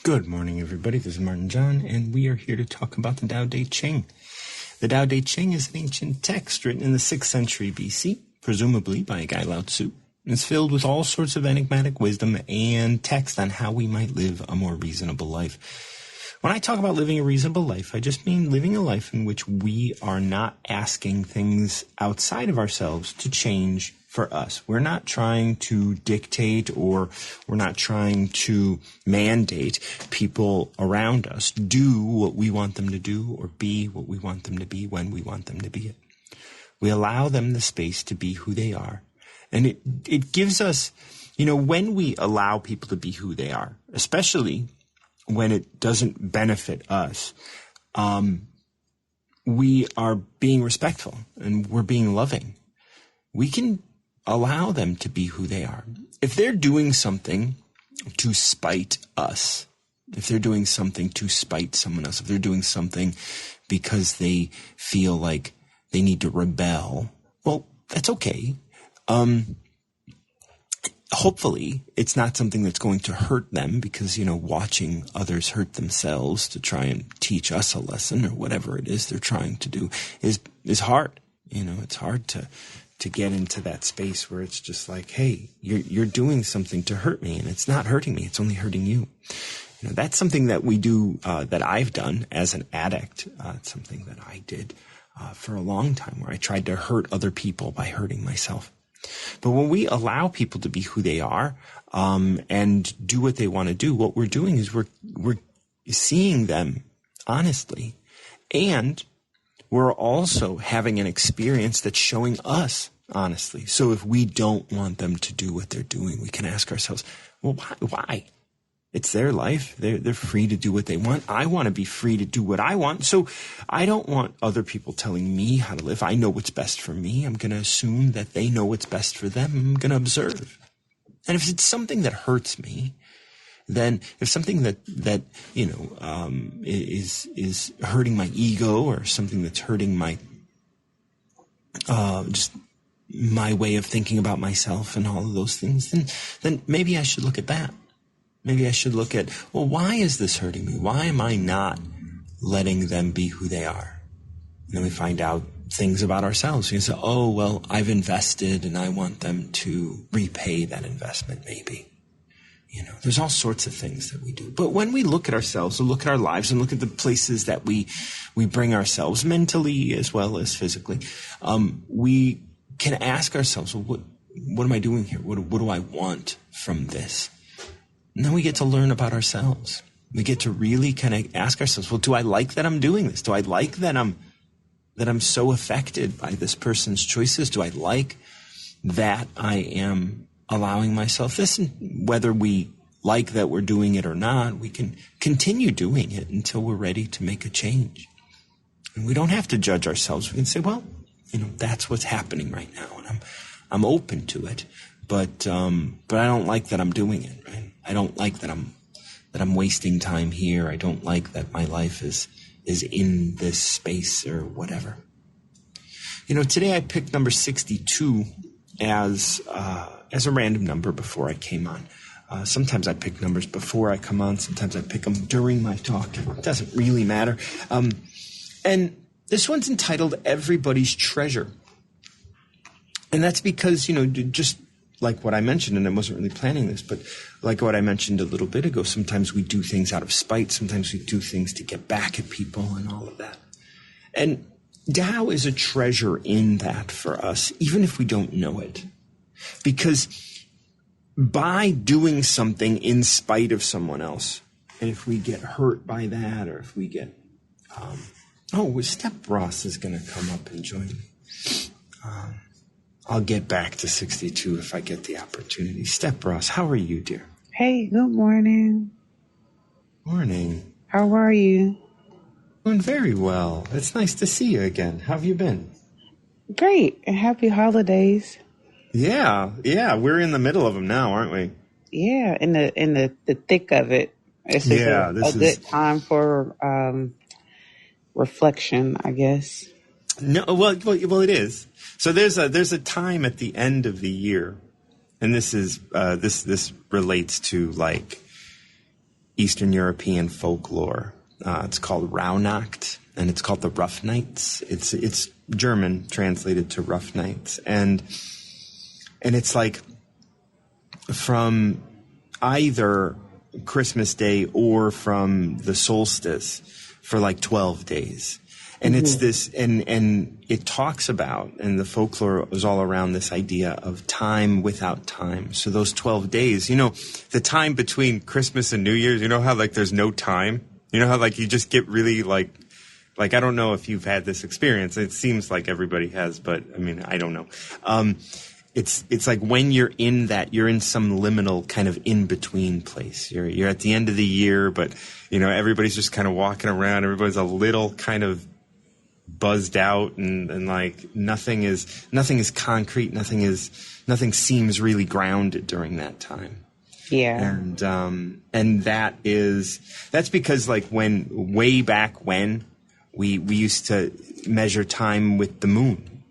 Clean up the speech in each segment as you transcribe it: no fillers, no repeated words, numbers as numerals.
Good morning, everybody. This is Martin John, and we are here to talk about the Tao Te Ching. The Tao Te Ching is an ancient text written in the 6th century BC, presumably by a guy Lao Tzu. It's filled with all sorts of enigmatic wisdom and text on how we might live a more reasonable life. When I talk about living a reasonable life, I just mean living a life in which we are not asking things outside of ourselves to change for us. We're not trying to dictate or we're not trying to mandate people around us do what we want them to do or be what we want them to be when we want them to be it. We allow them the space to be who they are. And it gives us, when we allow people to be who they are, especially when it doesn't benefit us, we are being respectful and we're being loving. We can allow them to be who they are. If they're doing something to spite us, if they're doing something to spite someone else, if they're doing something because they feel like they need to rebel, well, that's okay. Hopefully it's not something that's going to hurt them because, watching others hurt themselves to try and teach us a lesson or whatever it is they're trying to do is hard. It's hard to get into that space where it's just like, hey, you're doing something to hurt me and it's not hurting me. It's only hurting you. That's something that we do, that I've done as an addict. It's something that I did, for a long time where I tried to hurt other people by hurting myself. But when we allow people to be who they are, and do what they want to do, what we're doing is we're seeing them honestly, and we're also having an experience that's showing us honestly. So if we don't want them to do what they're doing, we can ask ourselves, well, why? It's their life. They're free to do what they want. I want to be free to do what I want. So I don't want other people telling me how to live. I know what's best for me. I'm going to assume that they know what's best for them. I'm going to observe. And if it's something that hurts me, then if something that is hurting my ego or something that's hurting my just my way of thinking about myself and all of those things, then maybe I should look at that. Maybe I should look at, well, why is this hurting me? Why am I not letting them be who they are? And then we find out things about ourselves. You say, oh, well, I've invested and I want them to repay that investment maybe. There's all sorts of things that we do. But when we look at ourselves and look at our lives and look at the places that we bring ourselves mentally as well as physically, we can ask ourselves, well, what am I doing here? What do I want from this? And then we get to learn about ourselves. We get to really kind of ask ourselves, well, do I like that I'm doing this? Do I like that I'm so affected by this person's choices? Do I like that I am allowing myself this? And whether we like that we're doing it or not, we can continue doing it until we're ready to make a change. And we don't have to judge ourselves. We can say, well, that's what's happening right now, and I'm open to it, but I don't like that I'm doing it, right? I don't like that I'm wasting time here. I don't like that my life is in this space or whatever. Today I picked number 62 as a random number before I came on. Sometimes I pick numbers before I come on. Sometimes I pick them during my talk. It doesn't really matter. And this one's entitled Everybody's Treasure. And that's because, just like what I mentioned, and I wasn't really planning this, but like what I mentioned a little bit ago, sometimes we do things out of spite. Sometimes we do things to get back at people and all of that. And Tao is a treasure in that for us, even if we don't know it. Because by doing something in spite of someone else, and if we get hurt by that, or if we get, Step Ross is going to come up and join me. I'll get back to 62 if I get the opportunity. Step Ross, how are you, dear? Hey, good morning. Morning. How are you? Doing very well. It's nice to see you again. How have you been? Great, and happy holidays. Yeah, we're in the middle of them now, aren't we? Yeah, in the thick of it. It's just a good time for reflection, I guess. No, well, it is. So there's a time at the end of the year, and this is this relates to like Eastern European folklore. It's called Rauhnacht, and it's called the Rough Nights. It's German translated to Rough Nights, and it's like from either Christmas Day or from the solstice for like 12 days. And it's this, and it talks about, and the folklore was all around this idea of time without time. So those 12 days, the time between Christmas and New Year's, how like there's no time? How like you just get really like I don't know if you've had this experience. It seems like everybody has, but I mean, I don't know. It's like when you're in that, you're in some liminal kind of in-between place. You're at the end of the year, but, everybody's just kind of walking around. Everybody's a little kind of buzzed out and like nothing is concrete. Nothing seems really grounded during that time. Yeah. And that's because like way back when we used to measure time with the moon.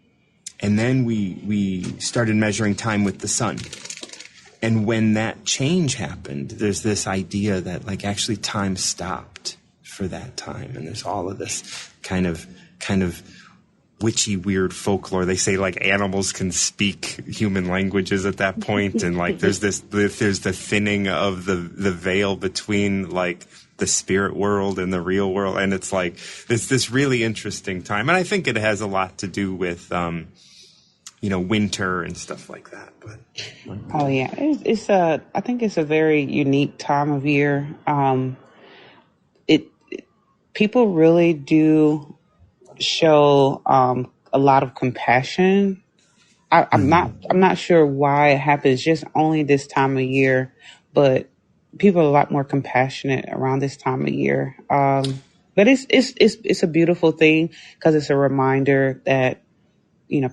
And then we started measuring time with the sun. And when that change happened, there's this idea that like actually time stopped for that time. And there's all of this kind of witchy, weird folklore. They say like animals can speak human languages at that point, and like there's the thinning of the veil between like the spirit world and the real world, and it's like this really interesting time. And I think it has a lot to do with winter and stuff like that. But oh yeah, I think it's a very unique time of year. People really do show a lot of compassion. I'm not sure why it happens just only this time of year, but people are a lot more compassionate around this time of year. But it's a beautiful thing because it's a reminder that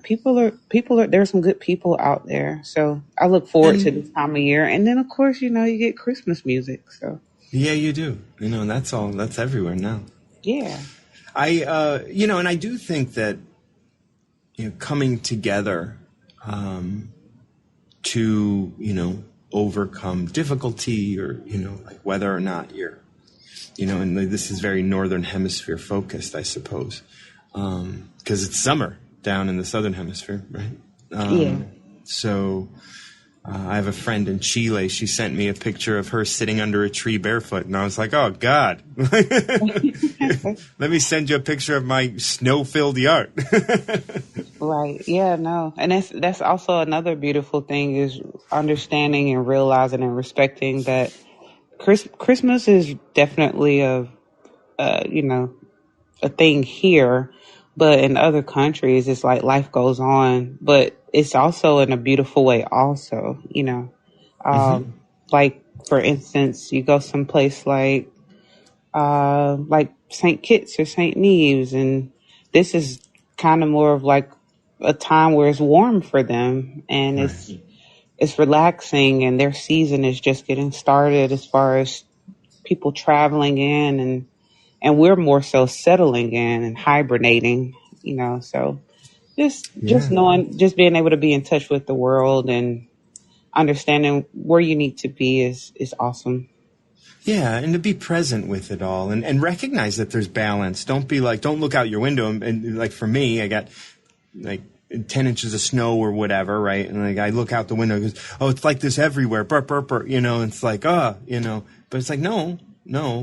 people are there's some good people out there. So I look forward to this time of year, and then of course you get Christmas music. So yeah, you do. That's everywhere now. Yeah. And I do think that, coming together, to, overcome difficulty or, like whether or not you're, and this is very Northern Hemisphere focused, I suppose, because it's summer down in the Southern Hemisphere, right? Yeah. So, I have a friend in Chile. She sent me a picture of her sitting under a tree barefoot, and I was like, "Oh God, let me send you a picture of my snow-filled yard." Right. Yeah. No. And that's also another beautiful thing is understanding and realizing and respecting that Christmas is definitely a thing here, but in other countries, it's like life goes on, but it's also in a beautiful way also, like for instance, you go someplace like St. Kitts or St. Neves, and this is kind of more of like a time where it's warm for them, and right. it's relaxing, and their season is just getting started as far as people traveling in, and we're more so settling in and hibernating, so just knowing, just being able to be in touch with the world and understanding where you need to be is awesome. Yeah, and to be present with it all and recognize that there's balance. Don't look out your window and like for me, I got like 10 inches of snow or whatever, right? And like I look out the window and goes, oh, it's like this everywhere, burp, burp, burp, it's like, but it's like, no,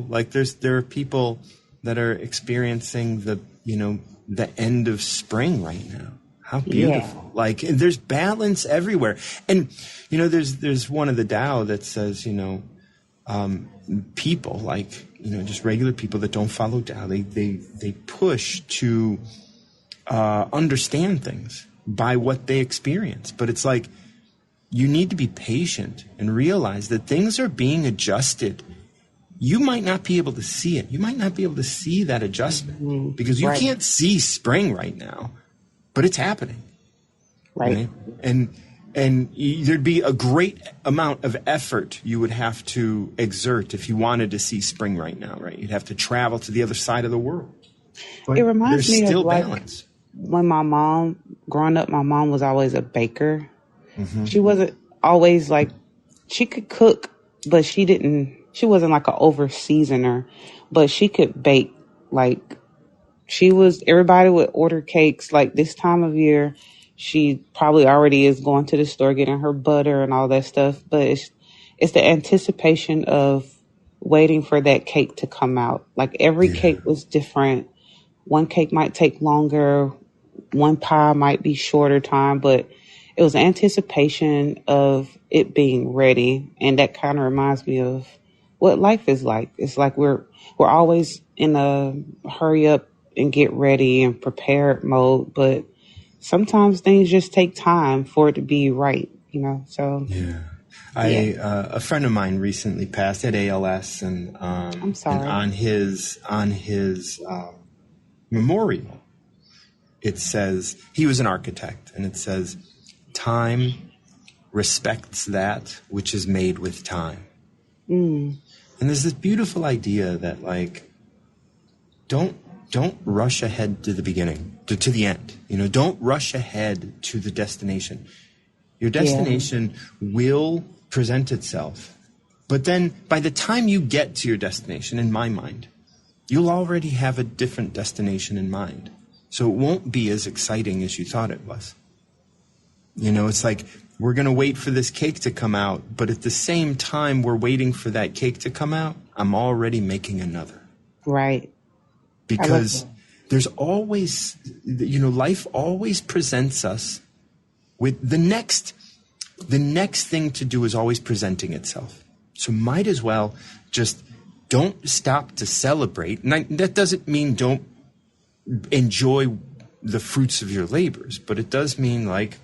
like there are people that are experiencing the end of spring right now. How beautiful. Yeah. Like there's balance everywhere. And, there's one of the Tao that says, people like, just regular people that don't follow Tao, they push to understand things by what they experience. But it's like, you need to be patient and realize that things are being adjusted. You might not be able to see it. You might not be able to see that adjustment because you can't see spring right now, but it's happening. Right. And there'd be a great amount of effort you would have to exert if you wanted to see spring right now, right? You'd have to travel to the other side of the world. But it reminds me still of like balance. When growing up, my mom was always a baker. Mm-hmm. She wasn't always like, she could cook, but she didn't she wasn't like an over seasoner, but she could bake. Like, everybody would order cakes like this time of year. She probably already is going to the store getting her butter and all that stuff, but it's the anticipation of waiting for that cake to come out. Like, every Yeah. cake was different. One cake might take longer, one pie might be shorter time, but it was anticipation of it being ready. And that kind of reminds me of what life is like. It's like we're always in a hurry up and get ready and prepared mode, but sometimes things just take time for it to be right, you know? So Yeah. yeah. A friend of mine recently passed at ALS, and I'm and sorry. on his memorial, it says he was an architect, and it says, "Time respects that which is made with time." Mm, And there's this beautiful idea that, like, don't rush ahead to the beginning, to the end. You know, don't rush ahead to the destination. Your yeah. destination will present itself. But then by the time you get to your destination, in my mind, you'll already have a different destination in mind. So it won't be as exciting as you thought it was. You know, it's like, we're going to wait for this cake to come out, but at the same time we're waiting for that cake to come out, I'm already making another. Right. Because there's always, you know, life always presents us with the next thing to do is always presenting itself. So might as well just don't stop to celebrate. And that doesn't mean don't enjoy the fruits of your labors, but it does mean, like,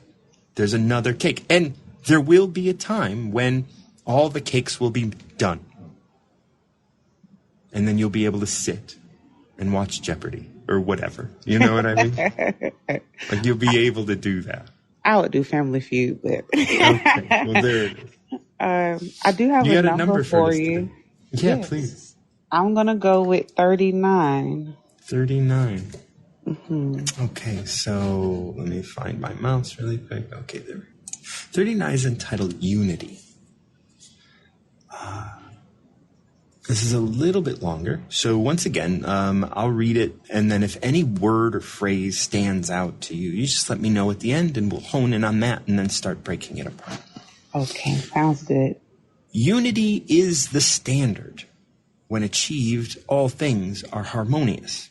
there's another cake. And there will be a time when all the cakes will be done. And then you'll be able to sit and watch Jeopardy or whatever. You know what I mean? Like, you'll be able to do that. I would do Family Feud, but Okay, well, there it is. I do have You a got a number number for for us you. today? Yeah, Yes. please. I'm going to go with 39. 39. Mm-hmm. Okay, so let me find my mouse really quick. Okay, there we go. 39 is entitled Unity. This is a little bit longer. So once again, I'll read it, and then if any word or phrase stands out to you, you just let me know at the end, and we'll hone in on that and then start breaking it apart. Okay, sounds good. Unity is the standard. When achieved, all things are harmonious.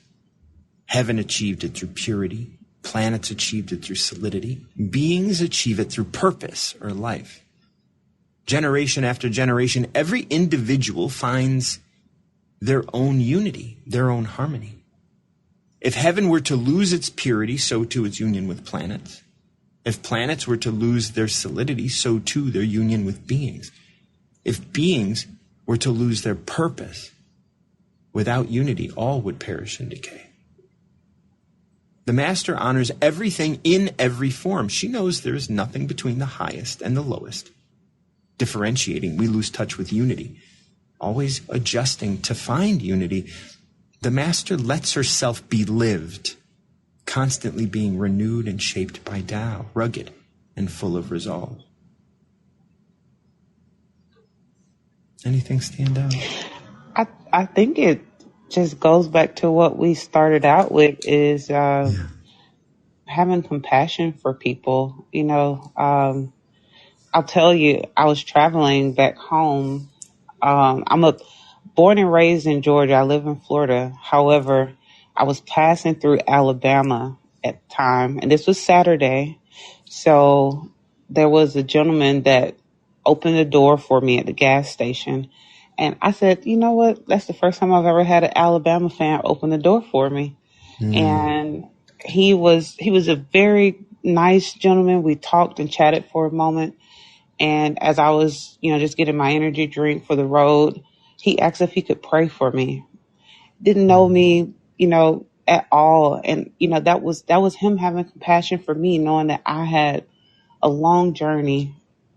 Heaven achieved it through purity. Planets achieved it through solidity. Beings achieve it through purpose or life. Generation after generation, every individual finds their own unity, their own harmony. If heaven were to lose its purity, so too its union with planets. If planets were to lose their solidity, so too their union with beings. If beings were to lose their purpose, without unity, all would perish and decay. The Master honors everything in every form. She knows there is nothing between the highest and the lowest. Differentiating, we lose touch with unity. Always adjusting to find unity, the Master lets herself be lived, constantly being renewed and shaped by Tao, rugged and full of resolve. Anything stand out? I think it just goes back to what we started out with, is having compassion for people. You know, I'll tell you, I was traveling back home. Born and raised in Georgia. I live in Florida. However, I was passing through Alabama at the time, and this was Saturday. So there was a gentleman that opened the door for me at the gas station. And I said, you know what? That's the first time I've ever had an Alabama fan open the door for me. And he was a very nice gentleman. We talked and chatted for a moment. And as I was, just getting my energy drink for the road, he asked if he could pray for me. Didn't know me, at all. And, that was him having compassion for me, knowing that I had a long journey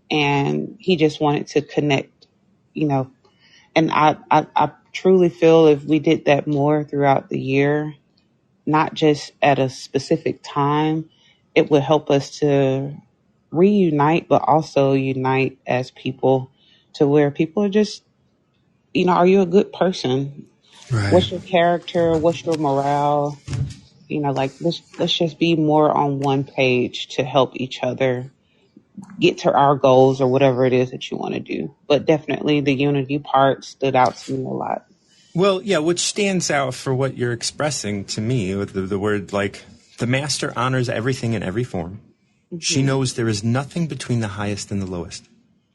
and he just wanted to connect, and I truly feel if we did that more throughout the year, not just at a specific time, it would help us to reunite, but also unite as people, to where people are just are you a good person? Right. What's your character? What's your morale? Like let's just be more on one page to help each other get to our goals or whatever it is that you want to do. But definitely the unity part stood out to me a lot. Well, yeah, what stands out for what you're expressing to me with the word, like, the master honors everything in every form. She Hmm. knows there is nothing between the highest and the lowest.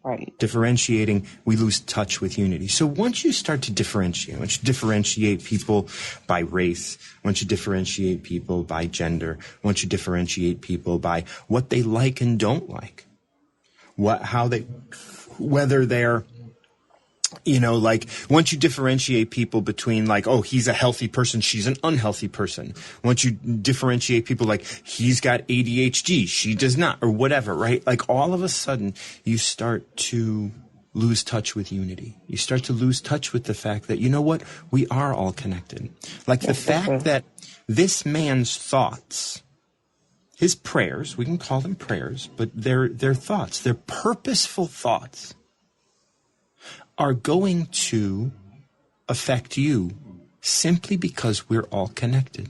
Right. Differentiating, we lose touch with unity. So once you start to differentiate, once you differentiate people by race, once you differentiate people by gender, once you differentiate people by what they like and don't like, whether they're, like, once you differentiate people between, like, oh, he's a healthy person, she's an unhealthy person. Once you differentiate people, like, he's got ADHD, she does not, or whatever, right? Like, all of a sudden, you start to lose touch with unity. You start to lose touch with the fact that, you know what? We are all connected. Like, the Yes, for fact sure. that this man's thoughts, his prayers, we can call them prayers, but they're thoughts, they're purposeful thoughts, are going to affect you simply because we're all connected.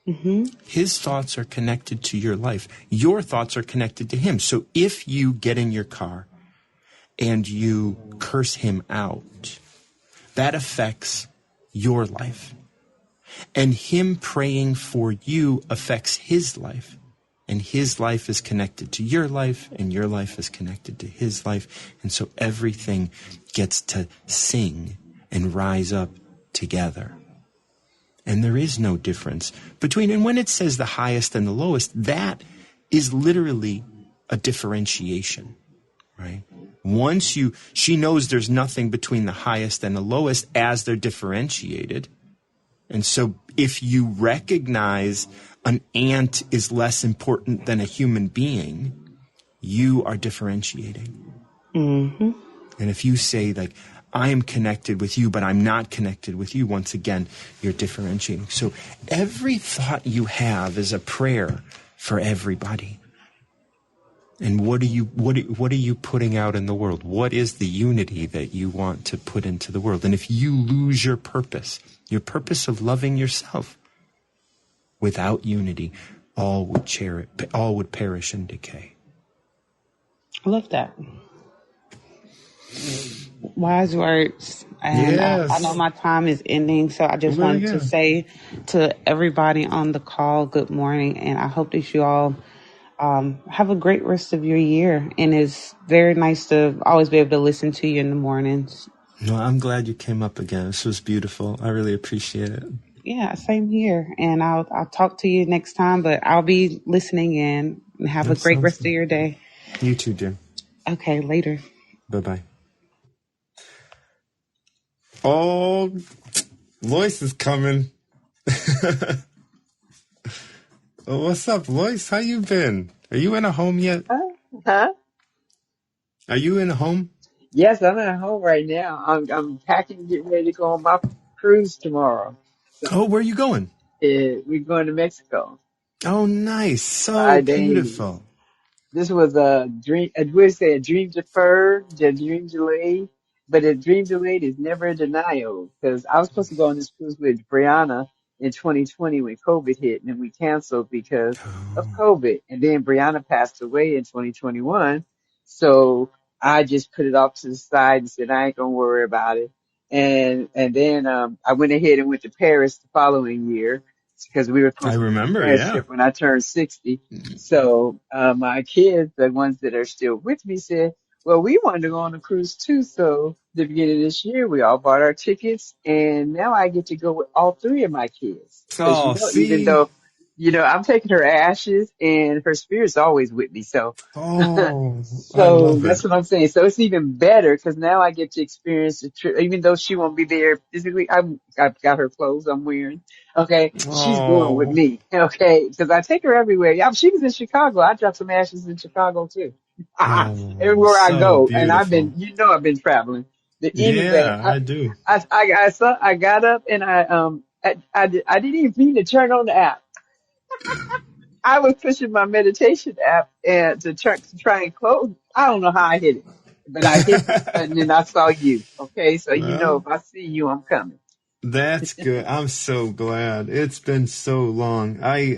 Hmm. His thoughts are connected to your life. Your thoughts are connected to him. So if you get in your car and you curse him out, that affects your life. And him praying for you affects his life. And his life is connected to your life, and your life is connected to his life. And so everything gets to sing and rise up together. And there is no difference between, and when it says the highest and the lowest, that is literally a differentiation, right? She knows there's nothing between the highest and the lowest as they're differentiated. And so if you recognize an ant is less important than a human being, you are differentiating. Hmm. And if you say, like, I am connected with you, but I'm not connected with you, once again, you're differentiating. So every thought you have is a prayer for everybody. And what are you putting out in the world? What is the unity that you want to put into the world? And if you lose your purpose of loving yourself, without unity, all would perish and decay. I love that. Wise words. And I know Yes. my time is ending, so I just Really wanted to good. say to everybody on the call, good morning. And I hope that you all have a great rest of your year. And it's very nice to always be able to listen to you in the mornings. No, I'm glad you came up again. This was beautiful. I really appreciate it. Yeah, same here. And I'll talk to you next time, but I'll be listening in, and have a That great sounds rest of good. your day. You too, dear. Okay, later. Bye-bye. Oh, Loyce is coming. Oh, what's up, Loyce? How you been? Are you in a home yet? Huh? Are you in a home? Yes, I'm at home right now. I'm packing, getting ready to go on my cruise tomorrow. So Oh, where are you going? we're going to Mexico. Oh, nice. So 5 days. beautiful. This was a dream. I would say a dream deferred, a dream delayed, but a dream delayed is never a denial. Because I was supposed to go on this cruise with Brianna in 2020 when COVID hit, and then we canceled because of Oh, COVID. And then Brianna passed away in 2021, so I just put it off to the side and said I ain't gonna worry about it. And then I went ahead and went to Paris the following year because we were I supposed to do the remember, Paris yeah. trip when I turned 60. So my kids, the ones that are still with me, said, "Well, we wanted to go on a cruise too." So the beginning of this year, we all bought our tickets, and now I get to go with all three of my kids. Because Oh, even see? though I'm taking her ashes, and her spirit's always with me. So Oh, I so love it. that's what I'm saying. So it's even better because now I get to experience the trip, even though she won't be there physically. I've got her clothes I'm wearing. Okay, she's going with Oh, me. Okay, because I take her everywhere. Yeah, she was in Chicago. I dropped some ashes in Chicago too. oh, Everywhere I so go, and beautiful. I've been traveling. But anyway, Yeah, I do. I got up and I didn't even mean to turn on the app. I was pushing my meditation app and to try and close. I don't know how I hit it. but I hit this button and I saw you. Okay, so you know Well, if I see you, I'm coming. that's good. I'm so glad. It's been so long. I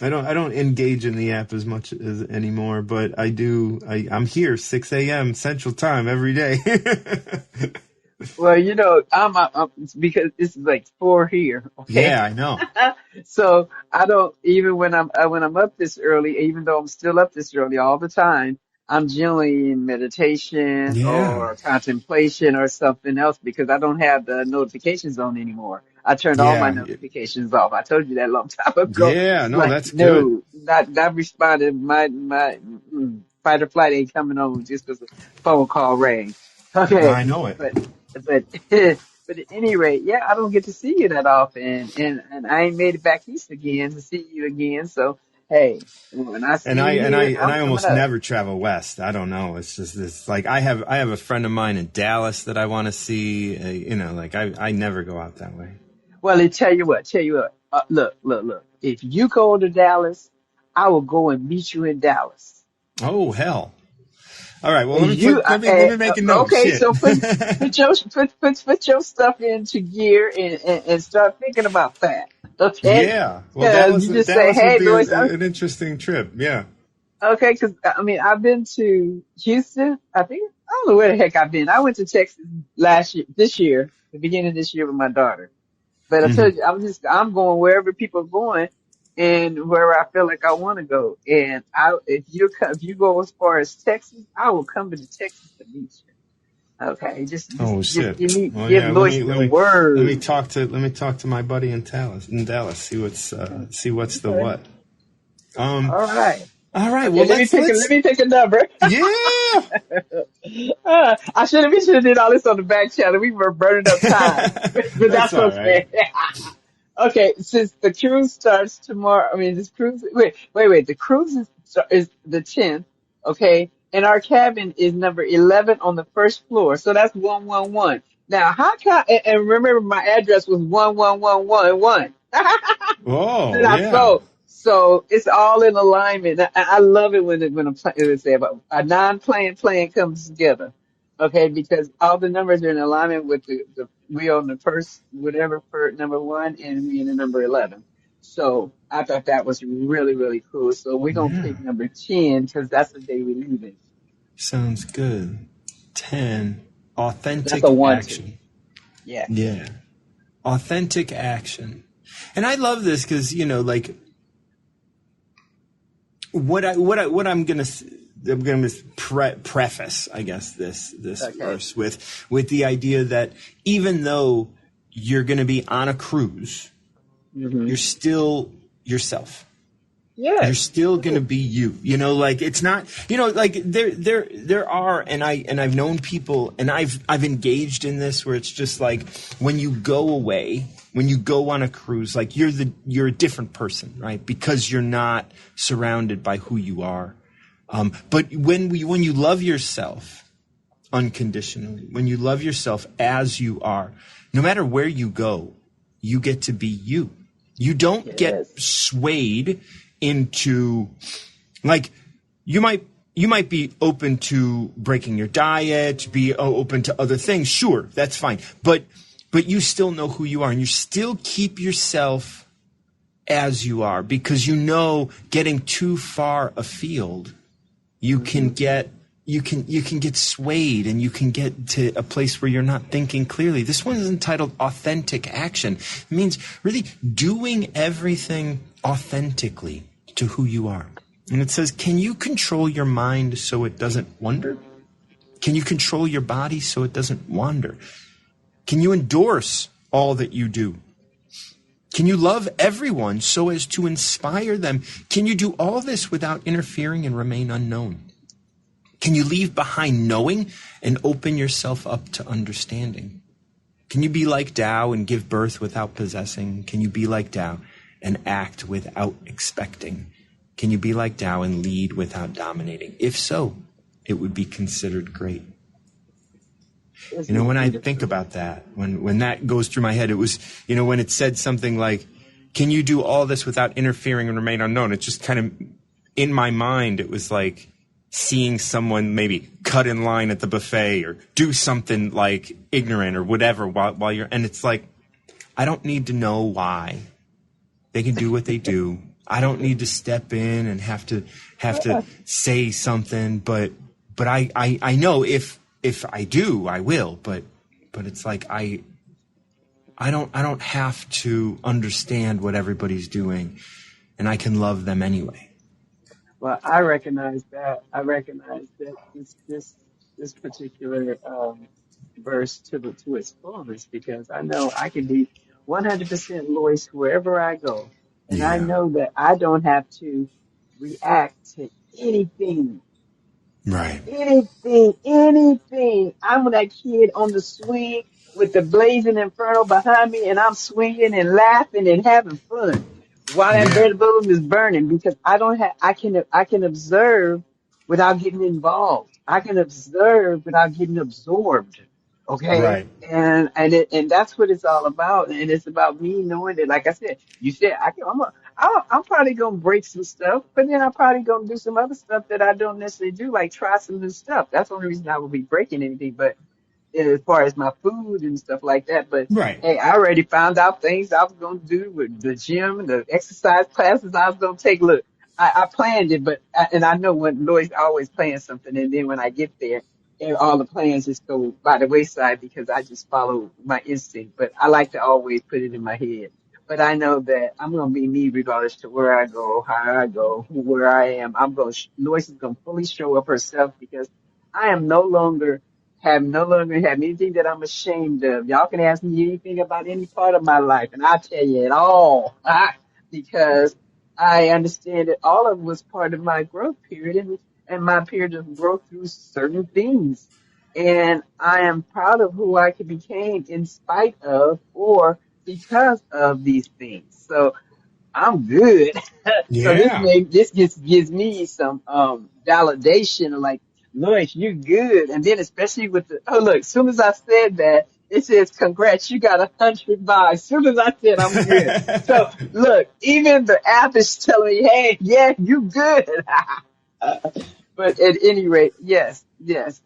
don't engage in the app as much as anymore, but I do. I'm here 6 a.m. Central Time every day. Well, you know, I'm because this is like 4 here. Okay, Yeah, I know. so I don't even when I'm up this early, even though I'm still up this early all the time, I'm generally in meditation Yeah, or contemplation or something else because I don't have the notifications on anymore. I turned all my yeah, notifications off. I told you that a long time ago. yeah. It's No, like, that's good. no, not responding. My fight or flight ain't coming on just because a phone call rang. Okay, I know it. but but at any rate, yeah, I don't get to see you that often, and I ain't made it back east again to see you again. So hey, when I see And I you and I here, and I'm I coming almost up. never travel west. I don't know. It's just this. Like I have a friend of mine in Dallas that I want to see. Like I never go out that way. Well, I tell you what. Look. If you go to Dallas, I will go and meet you in Dallas. Oh hell! All right. Well, And let me you, put let me make a note. okay, Shit. so put your stuff into gear and start thinking about that. Okay, Yeah. Well, because Dallas you just say, Dallas would hey, be Lois, an interesting trip. Yeah. okay, because I mean, I've been to Houston. I don't know where the heck I've been. I went to Texas this year, the beginning of this year with my daughter. But I Hmm. told you, I'm going wherever people are going and wherever I feel like I want to go. And if you go as far as Texas, I will come to Texas to meet you. Okay, Oh just shit. Well, give yeah. Let Lois me let the me word. let me talk to my buddy in Dallas. See what's the Okay, what. Um. all right. All right. Okay, Well, let let's. me pick a number. Yeah. I should have did all this on the back channel. We were burning up time, but That's that's all right. okay. Okay, since the cruise starts tomorrow, I mean, this cruise, wait. The cruise is the 10th, okay? And our cabin is number 11 on the first floor. So that's 111. Now, and remember my address was 11111. Oh Now, yeah. so it's all in alignment. I love it when let's say about a non-playing plan comes together. Okay, because all the numbers are in alignment with the we on the first whatever for number one and we in the number 11. So I thought that was really really cool. So we're gonna Yeah. pick number 10 because that's the day we leaving. Sounds good. 10. That's a Authentic 1-2. action. Yes. Yeah. Authentic action. And I love this because, like what I'm gonna preface, I guess, this Okay. verse with the idea that even though you're gonna be on a cruise, Hmm. you're still yourself. You're Yes. still going to True. be you. Like it's not, like there are, and I've known people, and I've engaged in this where it's just like when you go away, when you go on a cruise, like you're a different person, right? Because you're not surrounded by who you are. But when you love yourself unconditionally, when you love yourself as you are, no matter where you go, you get to be you. You don't get Yes. swayed into, like, you might be open to breaking your diet, be open to other things. Sure, that's fine. But you still know who you are, and you still keep yourself as you are, because getting too far afield, you can Hmm. get swayed, and you can get to a place where you're not thinking clearly. This one is entitled Authentic Action. It means really doing everything authentically to who you are. And it says, can you control your mind so it doesn't wander? Can you control your body so it doesn't wander? Can you endorse all that you do? Can you love everyone so as to inspire them? Can you do all this without interfering and remain unknown? Can you leave behind knowing and open yourself up to understanding? Can you be like Tao and give birth without possessing? Can you be like Tao and act without expecting? Can you be like Tao and lead without dominating? If so, it would be considered great. Isn't it When I think beautiful? about that, when that goes through my head, it was, when it said something like, can you do all this without interfering and remain unknown? It just kind of, in my mind, it was like, seeing someone maybe cut in line at the buffet or do something like ignorant or whatever while you're, and it's like, I don't need to know why. They can do what they do. I don't need to step in and have to say something, but I know if I do, I will, but it's like I don't have to understand what everybody's doing, and I can love them anyway. Well, I recognize that. I recognize that this particular verse to its fullness, because I know I can be 100% Loyce wherever I go, and I Yeah. know that I don't have to react to anything. Right. Anything. I'm that kid on the swing with the blazing inferno behind me, and I'm swinging and laughing and having fun while that Yeah. red balloon is burning, because I can observe without getting involved. I can observe without getting absorbed. Okay. Right. And that's what it's all about. And it's about me knowing that, like I said, you said I'm probably gonna break some stuff, but then I'm probably gonna do some other stuff that I don't necessarily do, like try some new stuff. That's the only reason I would be breaking anything. But as far as my food and stuff like that. But Right. hey, I already found out things I was going to do with the gym, the exercise classes I was going to take. Look, I planned it, and I know when Lloyd's always playing something, and then when I get there, and all the plans just go by the wayside because I just follow my instinct. But I like to always put it in my head. But I know that I'm going to be me regardless to where I go, how I go, where I am. Lois is going to fully show up herself, because I am no longer have anything that I'm ashamed of. Y'all can ask me anything about any part of my life, and I'll tell you it all. Because I understand that all of it was part of my growth period, and my period of growth through certain things. And I am proud of who I became in spite of or because of these things. So I'm good. So Yeah. this gives me some validation of like, Lois, you good. And then especially with look, as soon as I said that, it says congrats, you got 100 buys. As soon as I said I'm good. So look, even the app is telling me, hey, yeah, you good. But at any rate, yes, because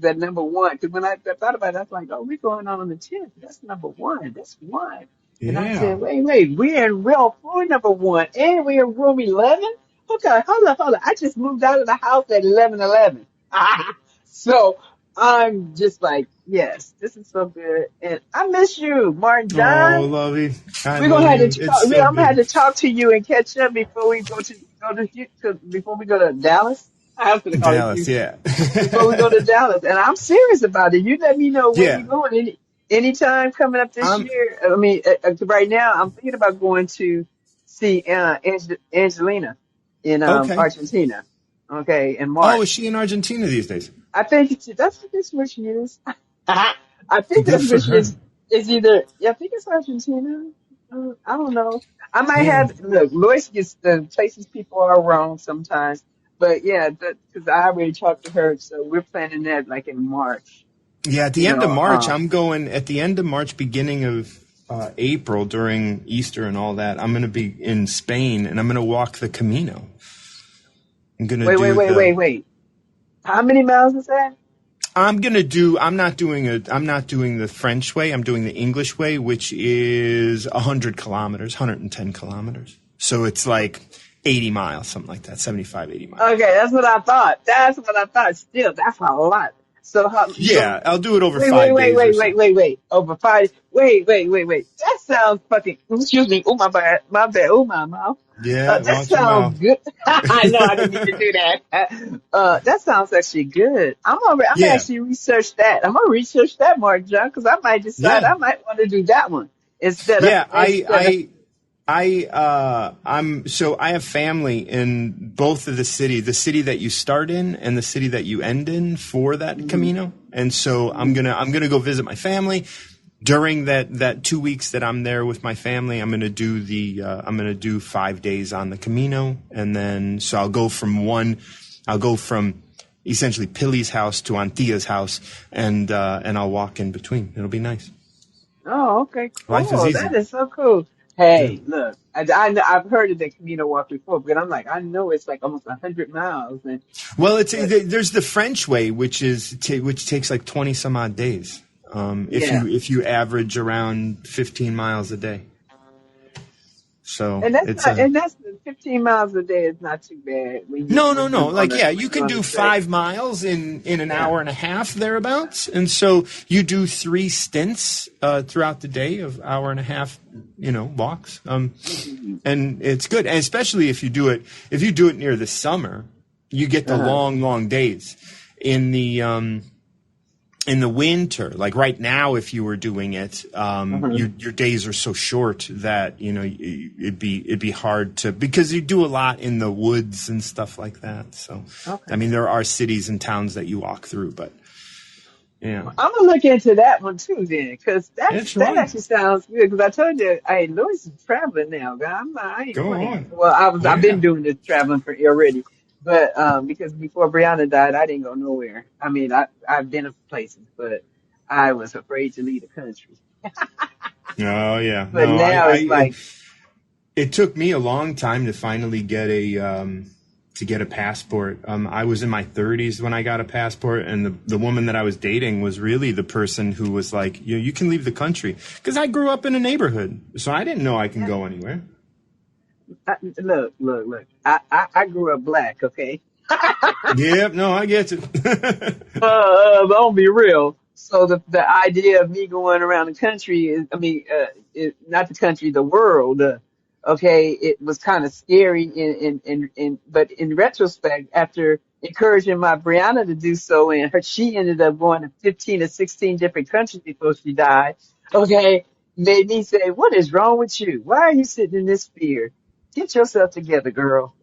that number one. Because when I thought about it, I was like, oh, we're going on the 10th. That's number one. That's one. And I Yeah. said, wait, we're in real floor number one, and we're in room 11. Okay, hold on. I just moved out of the house at 11:11. So I'm just like, yes, this is so good, and I miss you, Martin Oh, John. lovey. I We're gonna love have to you. talk. It's so I'm gonna have good. to talk to you and catch up before we before we go to Dallas. I was gonna call it Dallas, Houston yeah. before we go to Dallas. And I'm serious about it. You let me know when Yeah. you're going. Anytime coming up this I'm year. I mean, right now I'm thinking about going to see Angelina in okay. Argentina. Okay, in Oh, is March. she in Argentina these days? I think that's where she is. I think Good that's for where she her. is. It's either, yeah, I think it's Argentina. I don't know. I might Yeah. have, look, Lois gets the places people are wrong sometimes. But yeah, because I already talked to her, so we're planning that like in March. Yeah, at You the end of know, March, I'm going at the end of March, beginning of April during Easter and all that. I'm going to be in Spain and I'm going to walk the Camino. I'm going to do wait. How many miles is that? I'm not doing the French way. I'm doing the English way, which is 100 kilometers, 110 kilometers. So it's like 80 miles, something like that, 75, 80 miles. Okay, that's what I thought. That's what I thought. Still, that's a lot. So Yeah, I'll do it over wait, 5 days or so. Over five. Wait. That sounds fucking. Excuse me. Oh my bad. My bad. Oh my mouth. Yeah, That watch your mouth. sounds good. I know I didn't mean to do that. That sounds actually good. I'm Yeah, actually research that. I'm gonna research that, Mark John, because I might decide yeah, I might want to do that one yeah. instead of. So I have family in both of the city that you start in and the city that you end in for that Mhm, Camino. And so mhm. I'm gonna go visit my family during that 2 weeks that I'm there with my family. I'm gonna do 5 days on the Camino, and then so I'll go from essentially Pilly's house to Antia's house, and I'll walk in between. It'll be nice. Oh, okay, Life is cool. easy. That is so cool. Yeah. Hey, look, I've heard of the Camino walk before, but I'm like, I know it's like almost 100 miles, and Well, but there's the French way, which takes like 20 some odd days. yeah, If you average around 15 miles a day. So and that's it's not, and that's 15 miles a day is not too bad no, when no. you Like, yeah, you when you're can on the do track. 5 miles in an Yeah. hour and a half thereabouts. And so you do 3 stints, throughout the day of hour and a half, walks. Mhm. And it's good. And especially if you do it near the summer, you get the Uh-huh. long, long days in the winter. Like right now, if you were doing it, Uh-huh. your days are so short that it'd be hard to, because you do a lot in the woods and stuff like that. So, I Okay. mean, there are cities and towns that you walk through, but yeah, I'm gonna look into that one too, then, because it's that fun. actually sounds good. Because I told you, hey, Loyce is traveling now. God, I ain't Go playing. on. Well, I've been Yeah. doing this traveling for already, but because before Brianna died, I didn't go nowhere. I mean, I've been to places, but I was afraid to leave the country. Oh yeah. But No, now it's like, it took me a long time to finally get a passport. I was in my 30s when I got a passport, and the woman that I was dating was really the person who was like, you can leave the country, because I grew up in a neighborhood, so I didn't know I can yeah, go anywhere. look. I grew up black, okay? Yep, no, I get it. But I'll be real. So the idea of me going around the country is, I mean, not the country, the world. Okay, it was kind of scary. But in retrospect, after encouraging my Brianna to do so, and she ended up going to 15 or 16 different countries before she died. Okay, made me say, "What is wrong with you? Why are you sitting in this fear? Get yourself together, girl."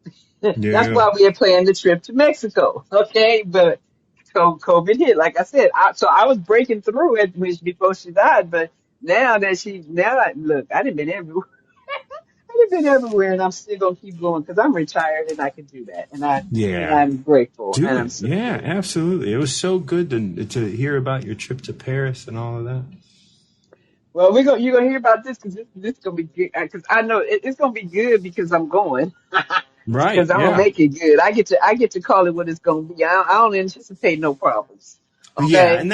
That's Yeah, why we had planned the trip to Mexico. Okay, but COVID hit. Like I said, so I was breaking through it before she died. But look, I didn't been everywhere. I didn't been everywhere, and I'm still gonna keep going because I'm retired and I can do that. And yeah, I'm grateful, do and I'm it. so Yeah, grateful. absolutely. It was so good to hear about your trip to Paris and all of that. Well, you're gonna hear about this because this gonna be good. Because I know it's gonna be good because I'm going. Right. Because I'm gonna Yeah. make it good. I get to call it what it's gonna be. I don't anticipate no problems. Yeah, Okay. and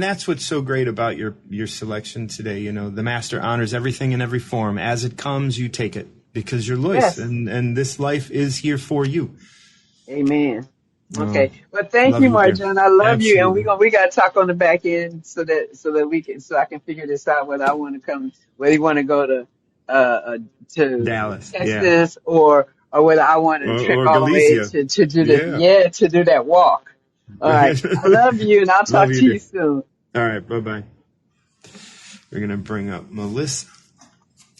that's what's so great about your selection today. The master honors everything in every form. As it comes, you take it, because you're Loyce, Yes. and this life is here for you. Amen. Oh, Okay. Well, thank love you, you, dear. Marjan. I love you, and Absolutely. we gotta talk on the back end so that I can figure this out whether I want to come whether you want to go to Dallas. Yeah. Texas or whether I want to trek Or all the way Galicia. to do Yeah. to do that walk. All right. I love you, and I'll Love talk you, to you dear. soon. All right. Bye bye. We're gonna bring up Melissa.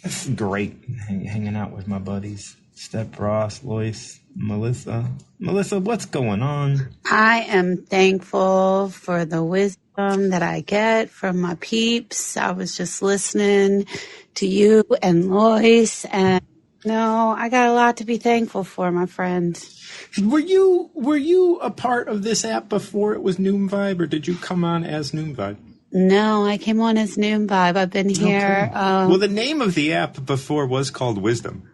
That's great. Hanging out with my buddies. Step Ross, Loyce, Melissa. Melissa, what's going on? I am thankful for the wisdom that I get from my peeps. I was just listening to you and Lois, and no, I got a lot to be thankful for, my friend. Were you a part of this app before it was Noom Vibe, or did you come on as Noom Vibe? No, I came on as Noon Vibe. I've been here. Okay. Well, the name of the app before was called Wisdom.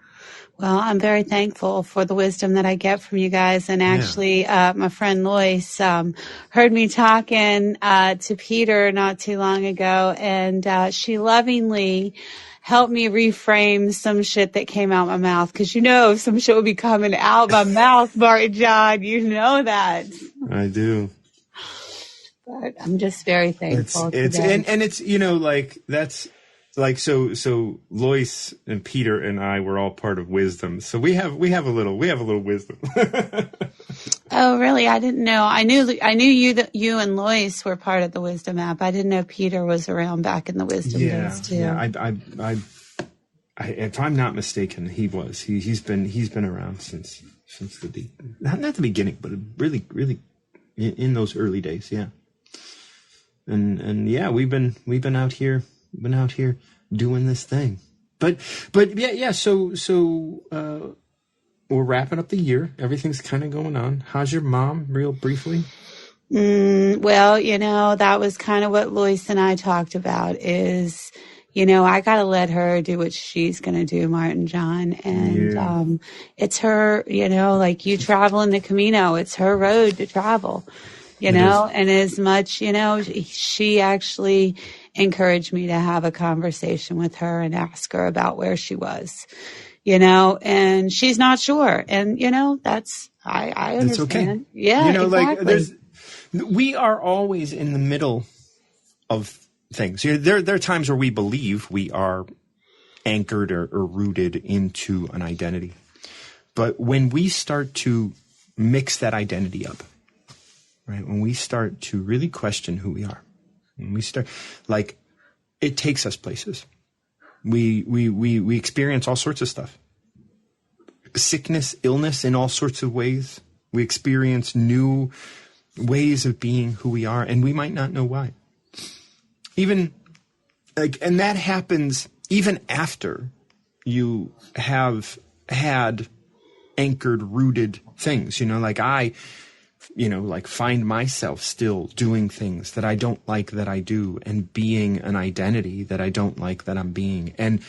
Well, I'm very thankful for the wisdom that I get from you guys. And Yeah. actually, my friend Loyce heard me talking to Peter not too long ago, and she lovingly helped me reframe some shit that came out my mouth. Because some shit would be coming out my mouth, Martin John. You know that. I do. But I'm just very thankful It's today. and it's like that's like so Loyce and Peter and I were all part of Wisdom, so we have a little wisdom. Oh, really? I didn't know. I knew you and Lois were part of the Wisdom app. I didn't know Peter was around back in the Wisdom days too. Yeah. I if I'm not mistaken, he was. He's been around since not the beginning, but really in those early days. Yeah. And yeah, we've been out here doing this thing. But yeah. So we're wrapping up the year. Everything's kind of going on. How's your mom, real briefly? Well, that was kind of what Lois and I talked about is, I got to let her do what she's going to do, Martin John. And it's her, like you travel in the Camino, it's her road to travel, and as much, she actually encouraged me to have a conversation with her and ask her about where she was, and she's not sure. And, I understand. That's okay. Yeah, exactly. We are always in the middle of things. There are times where we believe we are anchored or rooted into an identity. But when we start to mix that identity up, right? When we start to really question who we are, when we start, it takes us places. We experience all sorts of stuff. Sickness, illness in all sorts of ways. We experience new ways of being who we are, and we might not know why. And that happens even after you have had anchored, rooted things, I find myself still doing things that I don't like that I do and being an identity that I don't like that I'm being. And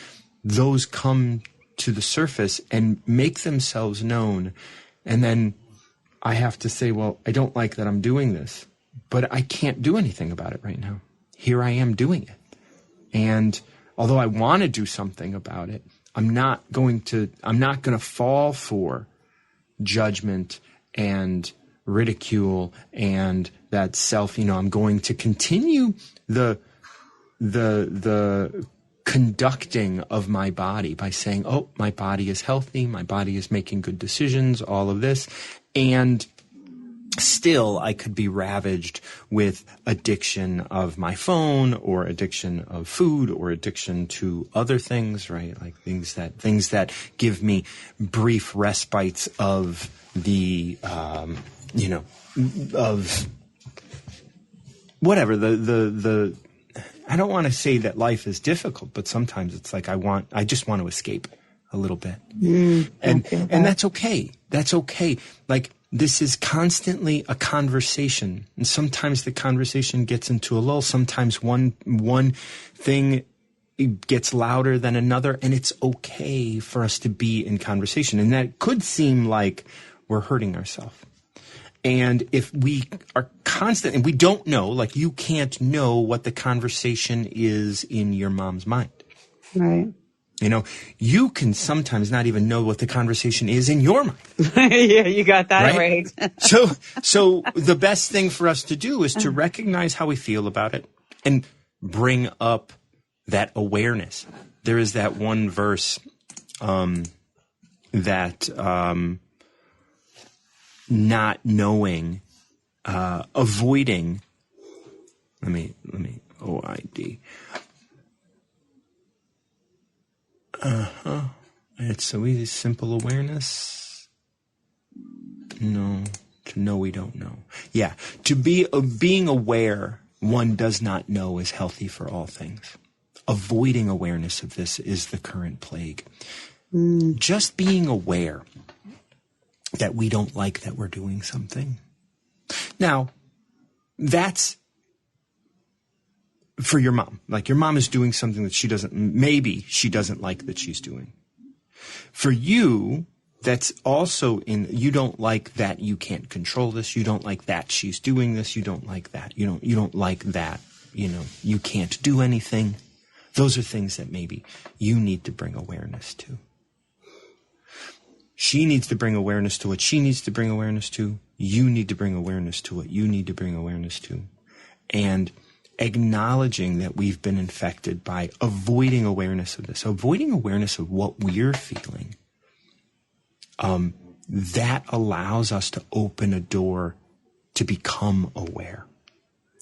those come to the surface and make themselves known. And then I have to say, well, I don't like that I'm doing this, but I can't do anything about it right now. Here I am doing it. And although I want to do something about it, I'm not going to fall for judgment and ridicule and that self, I'm going to continue the conducting of my body by saying, oh, my body is healthy, my body is making good decisions, all of this. And still, I could be ravaged with addiction of my phone or addiction of food or addiction to other things, right? Like things that give me brief respites of the, of whatever, the I don't want to say that life is difficult, but sometimes it's like I just want to escape a little bit. And that's okay. That's okay. Like, this is constantly a conversation. And sometimes the conversation gets into a lull. Sometimes one thing gets louder than another. And it's okay for us to be in conversation. And that could seem like we're hurting ourselves. And if we are constant, and we don't know, like you can't know what the conversation is in your mom's mind. Right. You can sometimes not even know what the conversation is in your mind. Yeah, you got that right. So the best thing for us to do is to recognize how we feel about it and bring up that awareness. There is that one verse not knowing, avoiding. Let me OID. It's so easy. Simple awareness. No, to know we don't know. Yeah, to be being aware one does not know is healthy for all things. Avoiding awareness of this is the current plague. Just being aware that we don't like that we're doing something. Now, that's for your mom. Like, your mom is doing something that maybe she doesn't like that she's doing. For you, that's also you don't like that you can't control this. You don't like that she's doing this. You don't like that. You don't like that, you can't do anything. Those are things that maybe you need to bring awareness to. She needs to bring awareness to what she needs to bring awareness to. You need to bring awareness to what you need to bring awareness to. And acknowledging that we've been infected by avoiding awareness of this, avoiding awareness of what we're feeling, that allows us to open a door to become aware,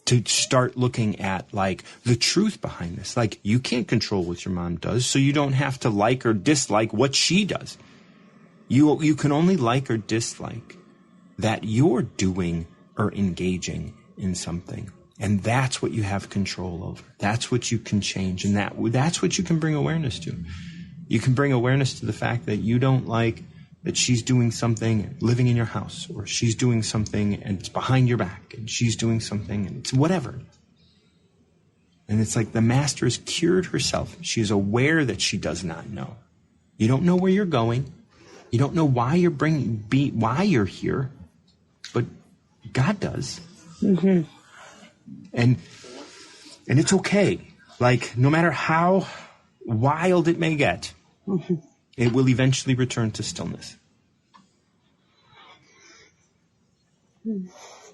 to start looking at, like, the truth behind this. Like, you can't control what your mom does, so you don't have to like or dislike what she does. You can only like or dislike that you're doing or engaging in something. And that's what you have control over. That's what you can change. And that's what you can bring awareness to. You can bring awareness to the fact that you don't like that she's doing something living in your house, or she's doing something and it's behind your back, and she's doing something and it's whatever. And it's like the master has cured herself. She is aware that she does not know. You don't know where you're going. You don't know why why you're here, but God does. Mm-hmm. And it's okay. Like, no matter how wild it may get, Mm-hmm. it will eventually return to stillness.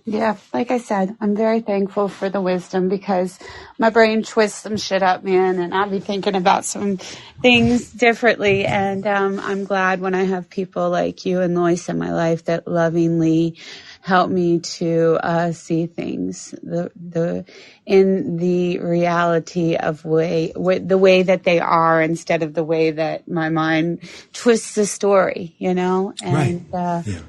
Yeah, like I said, I'm very thankful for the wisdom because my brain twists some shit up, man, and I'll be thinking about some things differently. And I'm glad when I have people like you and Loyce in my life that lovingly help me to see things in the reality of the way that they are instead of the way that my mind twists the story, you know? And, right. Yeah.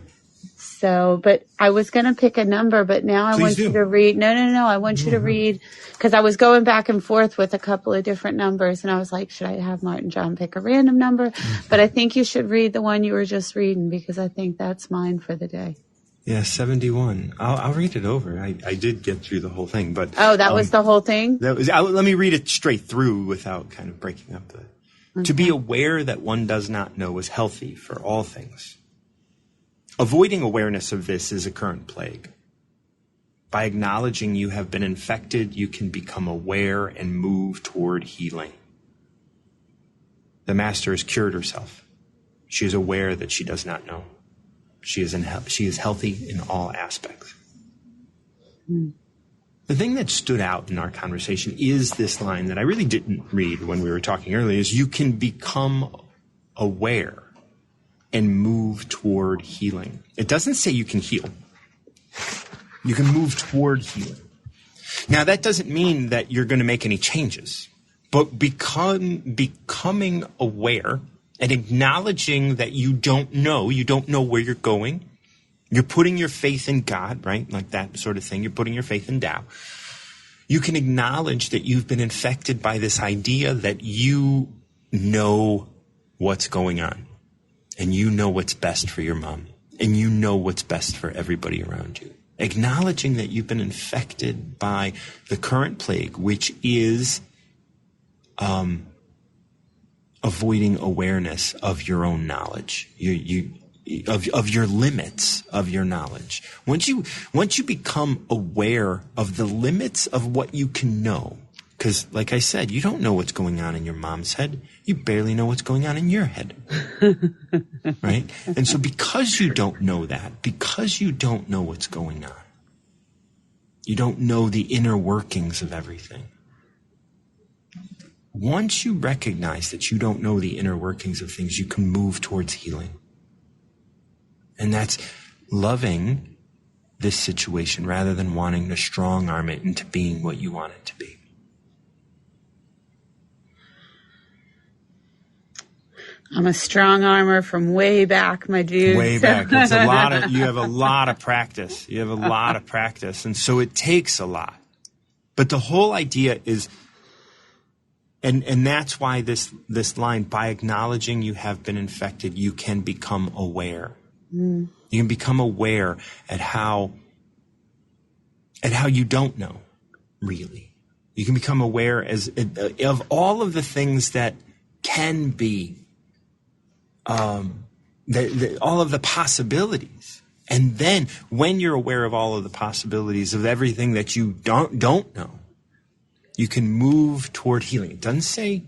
So, but I was going to pick a number, but now I want you to read. No. I want you to read because I was going back and forth with a couple of different numbers and I was like, should I have Martin John pick a random number? But I think you should read the one you were just reading because I think that's mine for the day. Yeah, 71. I'll read it over. I did get through the whole thing, but that was the whole thing. Let me read it straight through without kind of breaking up the. Okay. To be aware that one does not know is healthy for all things. Avoiding awareness of this is a current plague. By acknowledging you have been infected, you can become aware and move toward healing. The master has cured herself. She is aware that she does not know. She is healthy in all aspects. The thing that stood out in our conversation is this line that I really didn't read when we were talking earlier, is you can become aware and move toward healing. It doesn't say you can heal. You can move toward healing. Now, that doesn't mean that you're going to make any changes, but becoming aware and acknowledging that you don't know where you're going. You're putting your faith in God, right? Like that sort of thing. You're putting your faith in Tao. You can acknowledge that you've been infected by this idea that you know what's going on. And you know what's best for your mom. And you know what's best for everybody around you. Acknowledging that you've been infected by the current plague, which is avoiding awareness of your own knowledge, of your limits of your knowledge. Once you become aware of the limits of what you can know, because, like I said, you don't know what's going on in your mom's head. You barely know what's going on in your head. Right? And so because you don't know that, because you don't know what's going on, you don't know the inner workings of everything. Once you recognize that you don't know the inner workings of things, you can move towards healing. And that's loving this situation rather than wanting to strong arm it into being what you want it to be. I'm a strong armor from way back, my dude. Way back. You have a lot of practice. You have a lot of practice. And so it takes a lot. But the whole idea is, and that's why this line, by acknowledging you have been infected, you can become aware. You can become aware at how you don't know, really. You can become aware of all of the things that can be, all of the possibilities. And then when you're aware of all of the possibilities of everything that you don't know, you can move toward healing. It doesn't say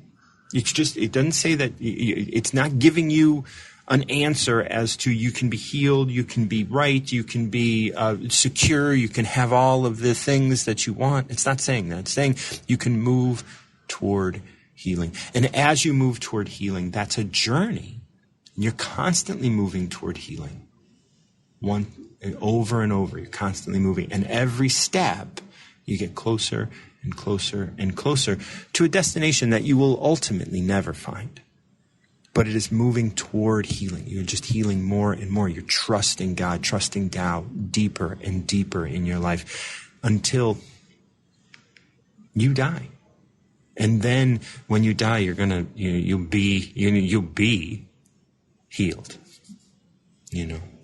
that it's not giving you an answer as to you can be healed, you can be right, you can be secure, you can have all of the things that you want. It's not saying that. It's saying you can move toward healing. And as you move toward healing, that's a journey. You're constantly moving toward healing. Over and over, you're constantly moving. And every step, you get closer and closer and closer to a destination that you will ultimately never find. But it is moving toward healing. You're just healing more and more. You're trusting God, trusting Tao deeper and deeper in your life until you die. And then when you die, you'll be healed.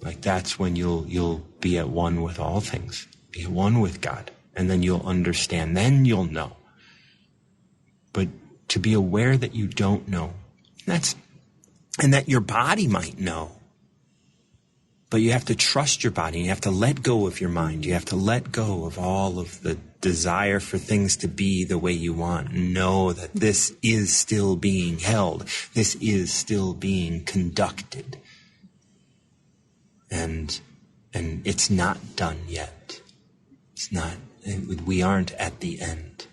Like that's when you'll be at one with all things, be at one with God, and then you'll understand. Then you'll know but to be aware that you don't know. And that your body might know. But you have to trust your body. You have to let go of your mind. You have to let go of all of the desire for things to be the way you want. Know that this is still being held. This is still being conducted. And it's not done yet. It's not. We aren't at the end.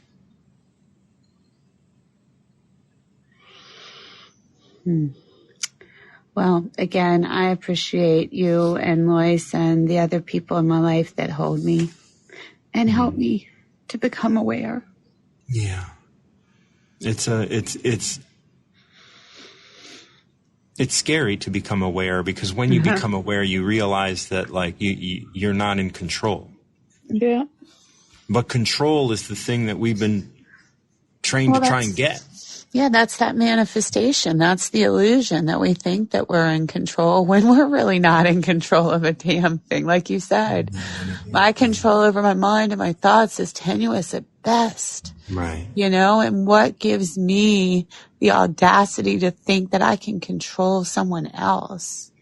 Well, again, I appreciate you and Loyce and the other people in my life that hold me and help me to become aware. Yeah. It's scary to become aware, because when you become aware, you realize that like you're not in control. Yeah. But control is the thing that we've been trained to try and get. Yeah, that's that manifestation. That's the illusion that we think that we're in control when we're really not in control of a damn thing. Like you said, my control over my mind and my thoughts is tenuous at best. Right. You know, and what gives me the audacity to think that I can control someone else?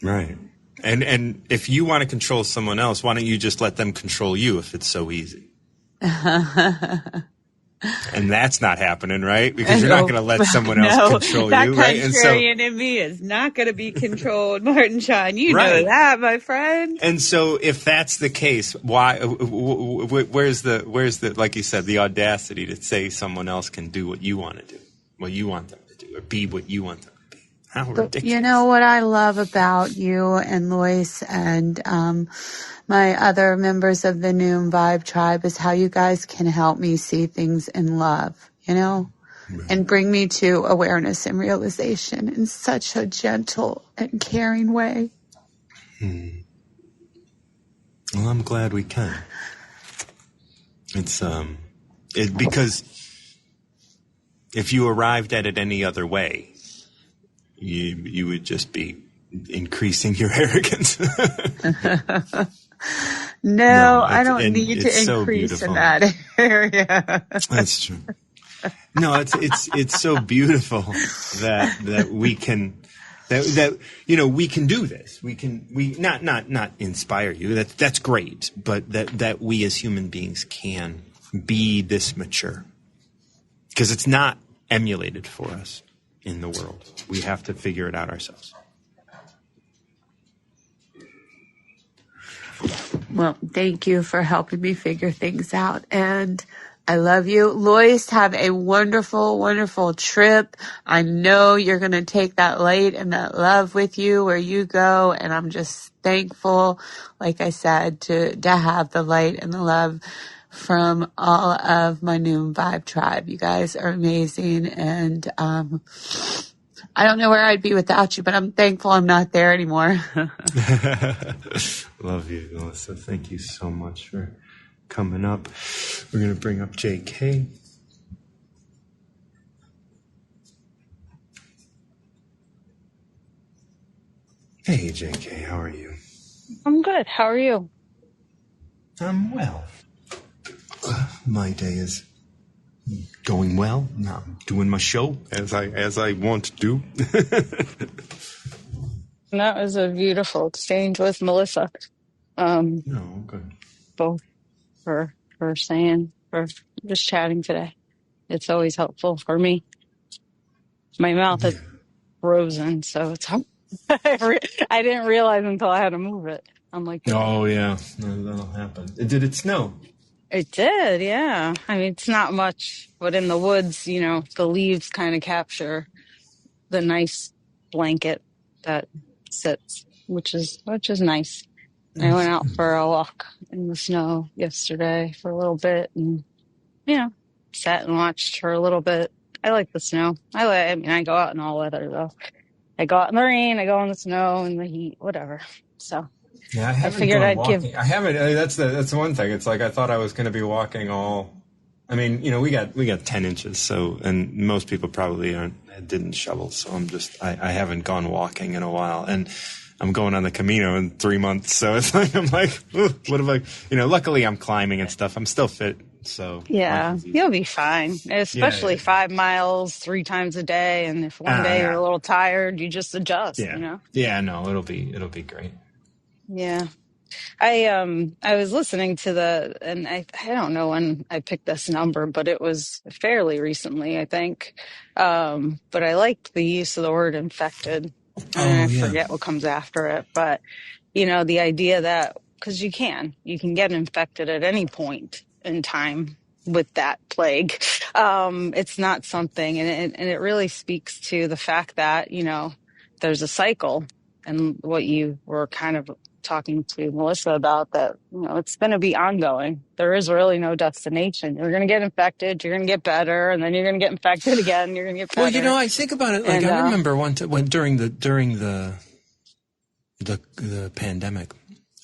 Right. And if you want to control someone else, why don't you just let them control you if it's so easy? And that's not happening, right? Because you're not going to let someone else control you, right? That contrarian in me is not going to be controlled, Martin Sean. You know that, my friend. And so, if that's the case, why? Where's the like you said, the audacity to say someone else can do what you want to do, what you want them to do, or be what you want them to be? How ridiculous! You know what I love about you and Loyce and my other members of the Noom Vibe Tribe is how you guys can help me see things in love, you know, and bring me to awareness and realization in such a gentle and caring way. Well, I'm glad we can. It's because if you arrived at it any other way, you would just be increasing your arrogance. No, I don't need to increase in that area. That's true. No, it's so beautiful that we can that you know we can do this. We not inspire you. That's great, but that we as human beings can be this mature, because it's not emulated for us in the world. We have to figure it out ourselves. Well, thank you for helping me figure things out. And I love you. Loyce, have a wonderful, wonderful trip. I know you're going to take that light and that love with you where you go. And I'm just thankful, like I said, to have the light and the love from all of my Noom Vibe Tribe. You guys are amazing. And I don't know where I'd be without you, but I'm thankful I'm not there anymore. Love you, Melissa. Thank you so much for coming up. We're going to bring up JK. Hey, JK, how are you? I'm good. How are you? I'm well. My day is going well. Now I'm doing my show as I want to do. And that was a beautiful exchange with Melissa. No, good. Both for just chatting today. It's always helpful for me. My mouth is frozen, so it's hard. I didn't realize until I had to move it. I'm like, oh yeah, that'll happen. Did it snow? It did, yeah. I mean, it's not much, but in the woods, you know, the leaves kind of capture the nice blanket that sits, which is nice. I went out for a walk in the snow yesterday for a little bit, and you know, sat and watched for a little bit. I like the snow. I mean, I go out in all weather though. I go out in the rain, I go in the snow, in the heat, whatever. So yeah, I figured I'd walking. I haven't. That's the one thing. It's like I thought I was going to be walking all. I mean, you know, we got 10 inches, so, and most people probably didn't shovel, so I haven't gone walking in a while. And I'm going on the Camino in 3 months. So it's like, I'm like, ooh, what have I, luckily I'm climbing and stuff. I'm still fit. So life Yeah, is easy. you'll be fine, Yeah. especially 5 miles 3 times a day. And if one day you're Yeah. a little tired, you just adjust, Yeah. Yeah. No, it'll be great. Yeah. I was listening to and I don't know when I picked this number, but it was fairly recently, I think. But I liked the use of the word infected, and I Oh, yeah. forget what comes after it, but the idea that because you can get infected at any point in time with that plague. It's not something, and it really speaks to the fact that, there's a cycle, and what you were kind of talking to Melissa about, that, it's going to be ongoing. There is really no destination. You're going to get infected, you're going to get better, and then you're going to get infected again, you're going to get Well, better. I think about it. Like, And, I remember when during the pandemic,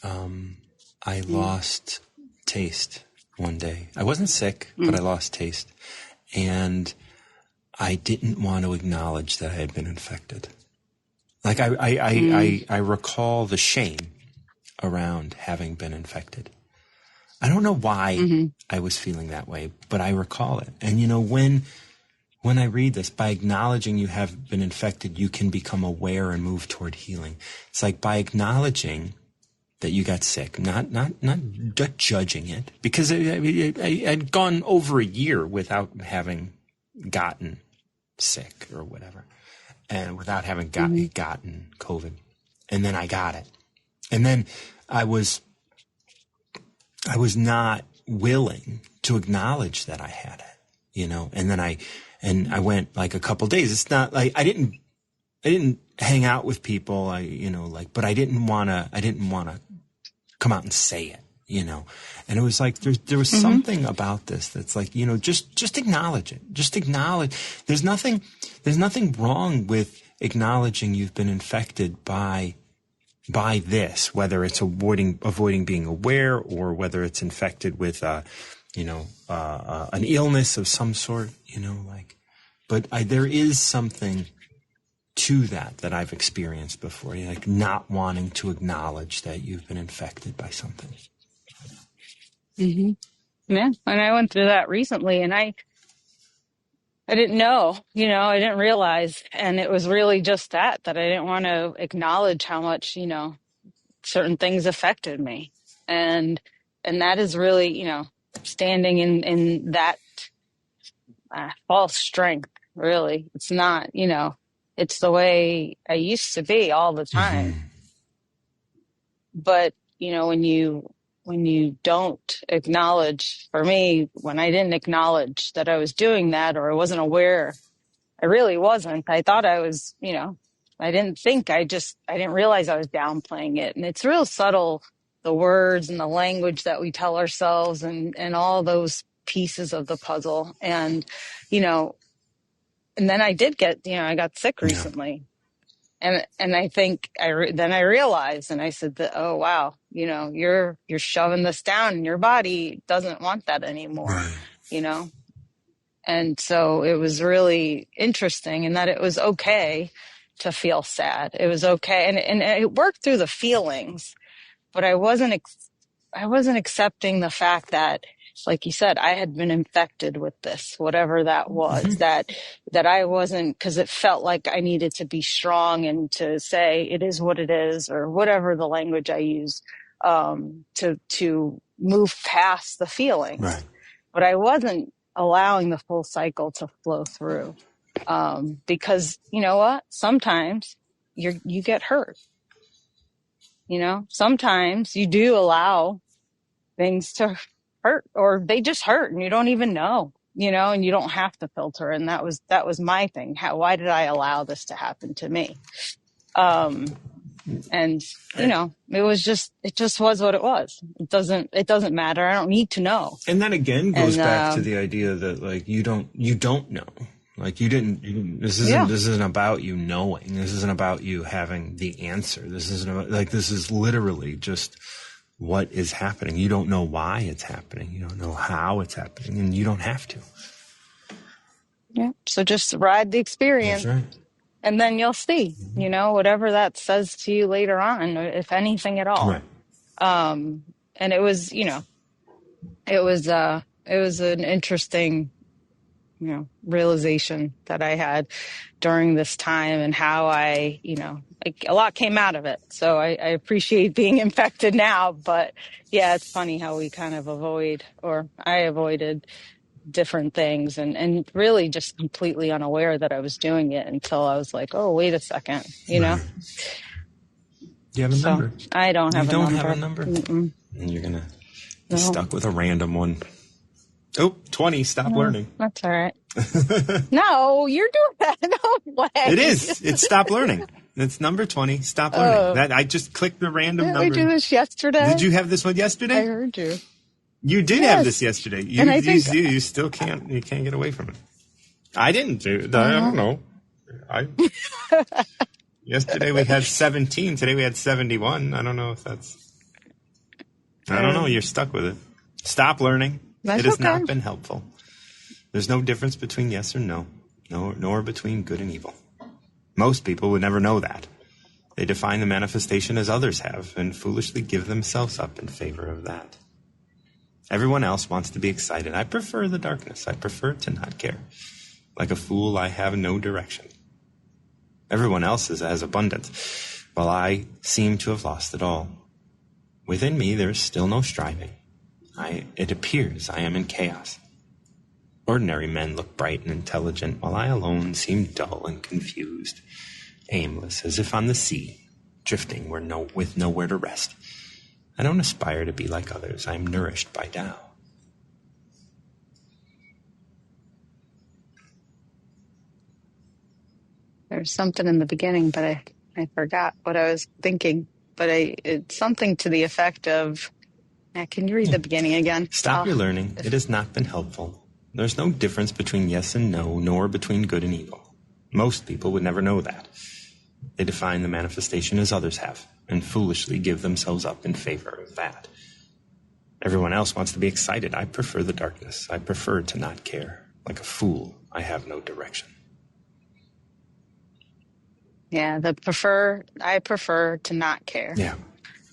I lost taste one day. I wasn't sick, but I lost taste. And I didn't want to acknowledge that I had been infected. Like, I recall the shame around having been infected. I don't know why I was feeling that way, but I recall it. And, when I read this, by acknowledging you have been infected, you can become aware and move toward healing. It's like by acknowledging that you got sick, not judging it, because I'd gone over a year without having gotten sick or whatever, and without having gotten COVID, and then I got it, and then I was not willing to acknowledge that I had it, and then I went like a couple days. It's not like I didn't hang out with people, but I didn't want to come out and say it, and it was like, there was something about this that's like, just acknowledge it. Just acknowledge. There's nothing wrong with acknowledging you've been infected by this, whether it's avoiding being aware, or whether it's infected with, an illness of some sort, but there is something to that I've experienced before, like not wanting to acknowledge that you've been infected by something. Yeah, and I went through that recently, and I didn't know, I didn't realize, and it was really just that I didn't want to acknowledge how much, certain things affected me, and that is really, standing in that false strength. Really, it's not, it's the way I used to be all the time. But, when you don't acknowledge, for me, when I didn't acknowledge that I was doing that, or I wasn't aware, I really wasn't. I thought I was, I didn't realize I was downplaying it. And it's real subtle, the words and the language that we tell ourselves, and all those pieces of the puzzle. And, and then I did I got sick recently. And I think then I realized, and I said that, oh, wow, you're shoving this down, and your body doesn't want that anymore, And so it was really interesting in that it was okay to feel sad. It was okay. And it worked through the feelings, but I wasn't accepting the fact that, like you said, I had been infected with this, whatever that was, that I wasn't, because it felt like I needed to be strong and to say it is what it is, or whatever the language I used, to move past the feelings. Right. But I wasn't allowing the full cycle to flow through, because you know what? Sometimes you get hurt. Sometimes you do allow things to hurt, or they just hurt, and you don't even know, and you don't have to filter. And that was my thing. Why did I allow this to happen to me? And it just was what it was. It doesn't matter. I don't need to know. And that again goes back to the idea that, like, you don't know. Like, you didn't this isn't about you knowing. This isn't about you having the answer. This isn't about, like, this is literally just what is happening. You don't know why it's happening. You don't know how it's happening, and you don't have to. Yeah. So just ride the experience. That's right. And then you'll see, whatever that says to you later on, if anything at all. Right. And it was, it was an interesting, realization that I had during this time, and how like a lot came out of it. So I appreciate being infected now, but yeah, it's funny how we kind of I avoided different things, and really just completely unaware that I was doing it until I was like, oh, wait a second, Right. Do you have a So number? I don't have You a don't number. have a number? Mm-mm. And you're going to be No. stuck with a random one. Oh, 20. Stop No, learning. that's all right. No, you're doing that. No way. It is. It's stop learning. It's number 20. Stop learning. That I just clicked the random Didn't number. we do this yesterday? Did you have this one yesterday? I heard you. You did have this yesterday. And I think You still can't. You can't get away from it. I didn't do it. I don't know. Yesterday we had 17. Today we had 71. I don't know if that's. I don't know. You're stuck with it. Stop learning. It has not been helpful. There's no difference between yes or no, nor between good and evil. Most people would never know that. They define the manifestation as others have and foolishly give themselves up in favor of that. Everyone else wants to be excited. I prefer the darkness. I prefer to not care. Like a fool, I have no direction. Everyone else has abundance, while I seem to have lost it all. Within me, there is still no striving. It appears I am in chaos. Ordinary men look bright and intelligent, while I alone seem dull and confused, aimless, as if on the sea, drifting with nowhere to rest. I don't aspire to be like others. I am nourished by Tao. There's something in the beginning, but I forgot what I was thinking. But it's something to the effect of, can you read the beginning again? Stop your learning. It has not been helpful. There's no difference between yes and no, nor between good and evil. Most people would never know that. They define the manifestation as others have, and foolishly give themselves up in favor of that. Everyone else wants to be excited. I prefer the darkness. I prefer to not care. Like a fool, I have no direction. Yeah, I prefer to not care. Yeah.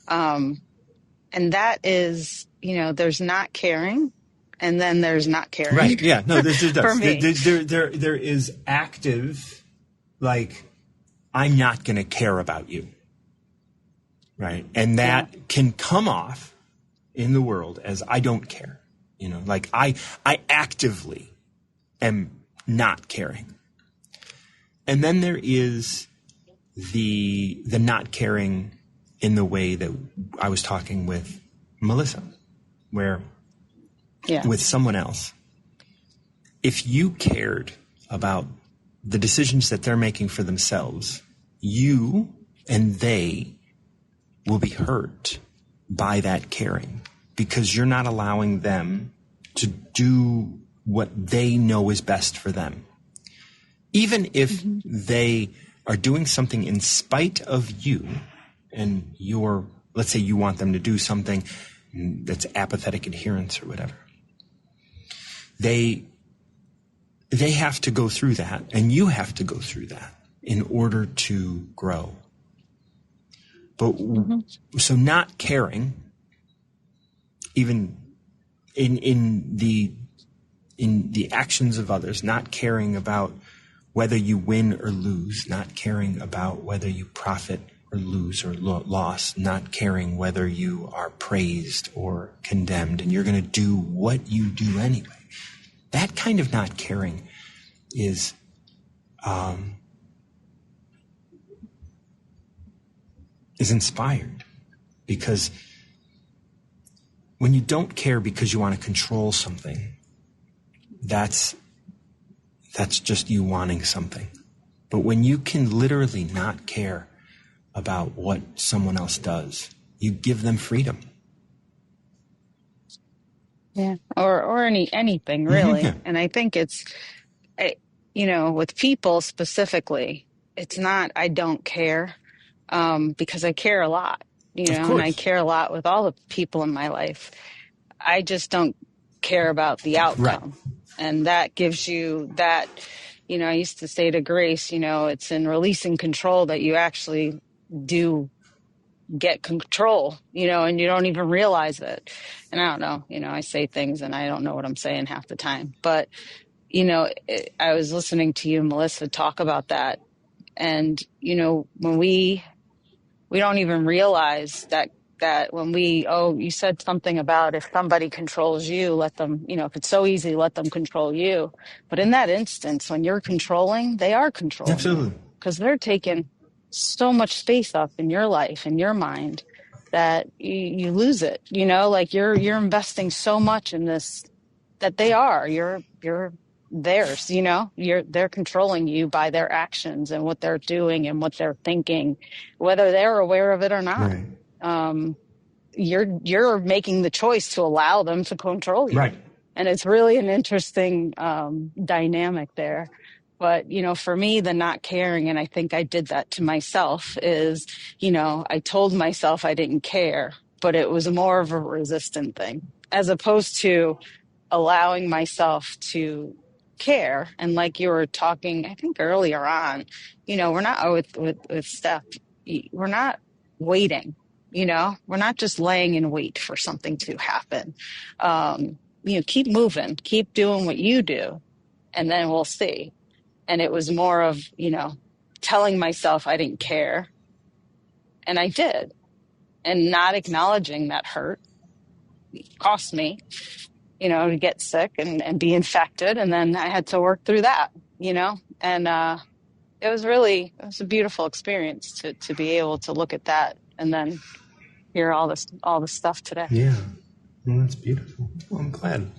And that is, there's not caring, and then there's not caring. Right. Yeah. No, there For me. There is active, like, I'm not going to care about you. Right. And that can come off in the world as I don't care. Like I actively am not caring. And then there is the not caring in the way that I was talking with Melissa, where with someone else, if you cared about the decisions that they're making for themselves, you and they will be hurt by that caring, because you're not allowing them to do what they know is best for them. Even if they are doing something in spite of you, and let's say you want them to do something that's apathetic adherence or whatever. They have to go through that, and you have to go through that in order to grow. But so not caring, even in the actions of others, not caring about whether you win or lose, not caring about whether you profit or lose or loss, not caring whether you are praised or condemned, and you're going to do what you do anyway. That kind of not caring is inspired, because when you don't care because you want to control something, that's just you wanting something. But when you can literally not care about what someone else does, you give them freedom. Yeah, or anything really. Yeah. And I think it's, with people specifically, it's not I don't care, because I care a lot, and I care a lot with all the people in my life. I just don't care about the outcome, and that gives you that I used to say to Grace, it's in releasing control that you actually do get control, and you don't even realize it. And I don't know, I say things and I don't know what I'm saying half the time. But, I was listening to you, Melissa, talk about that. And, when we don't even realize that when you said something about if somebody controls you, let them, if it's so easy, let them control you. But in that instance, when you're controlling, they are controlling you Absolutely. because they're taking so much space up in your life, in your mind, that you lose it, like you're investing so much in this that you're theirs, they're controlling you by their actions and what they're doing and what they're thinking, whether they're aware of it or not. Right. um you're making the choice to allow them to control you, Right. and it's really an interesting dynamic there. But for me, the not caring, and I think I did that to myself, is I told myself I didn't care, but it was more of a resistant thing as opposed to allowing myself to care. And like you were talking, I think earlier on, we're not with Steph, we're not waiting, we're not just laying in wait for something to happen. Keep moving, keep doing what you do, and then we'll see. And it was more of, telling myself I didn't care, and I did, and not acknowledging that hurt cost me, to get sick and be infected. And then I had to work through that, and it was a beautiful experience to be able to look at that and then hear all the stuff today. Yeah. Well, that's beautiful. Well, I'm glad.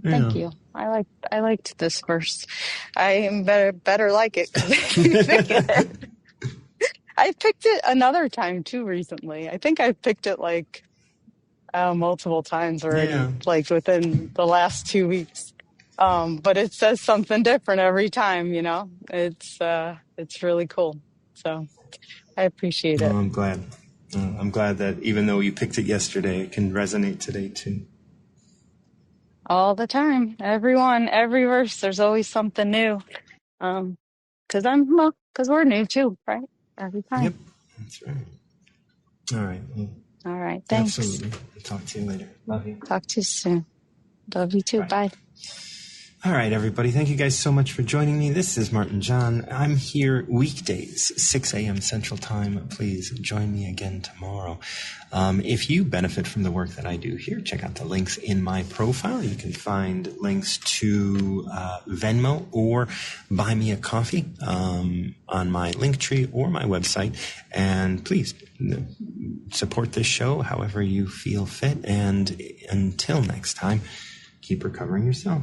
Thank Yeah. you. I liked this verse. I am better like it because I picked it another time too recently. I think I picked it like multiple times already, Yeah. like within the last 2 weeks. But it says something different every time, it's really cool. So I appreciate Oh, it I'm glad. I'm glad that even though you picked it yesterday, it can resonate today too. all the time. Every verse, there's always something new. Because we're new too, right? Every Yep. time. That's right. All right. Well, All right. Thanks. absolutely. I'll talk to you later. Love you. Talk to you soon. Love you too. Bye. Bye. All right, everybody. Thank you guys so much for joining me. This is Martin John. I'm here weekdays, 6 a.m. Central Time. Please join me again tomorrow. If you benefit from the work that I do here, check out the links in my profile. You can find links to Venmo or Buy Me a Coffee on my Linktree or my website. And please support this show however you feel fit. And until next time, keep recovering yourself.